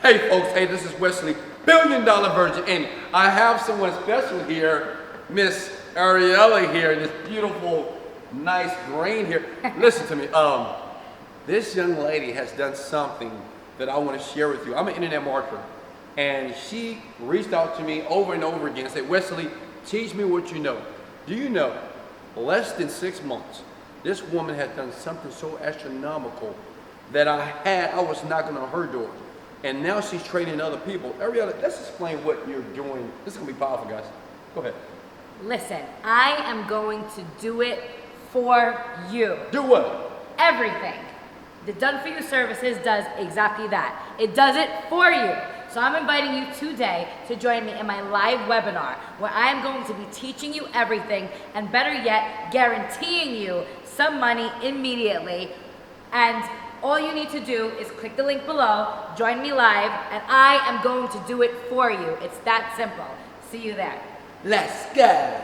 Hey folks, hey, this is Wesley, $1 Billion Virgin, and I have someone special here, Miss Ariella here, in this beautiful, nice green here. Listen to me, this young lady has done something that I want to share with you. I'm an internet marketer, and she reached out to me over and over again and said, Wesley, teach me what you know. Do you know, less than 6 months, this woman had done something so astronomical that I was knocking on her door. And now she's training other people. Ariella, let's explain what you're doing. This is gonna be powerful, guys. Go ahead. Listen, I am going to do it for you. Do what? Everything. The Done For You Services does exactly that. It does it for you. So I'm inviting you today to join me in my live webinar where I am going to be teaching you everything and better yet, guaranteeing you some money immediately. And all you need to do is click the link below, join me live, and I am going to do it for you. It's that simple. See you there. Let's go.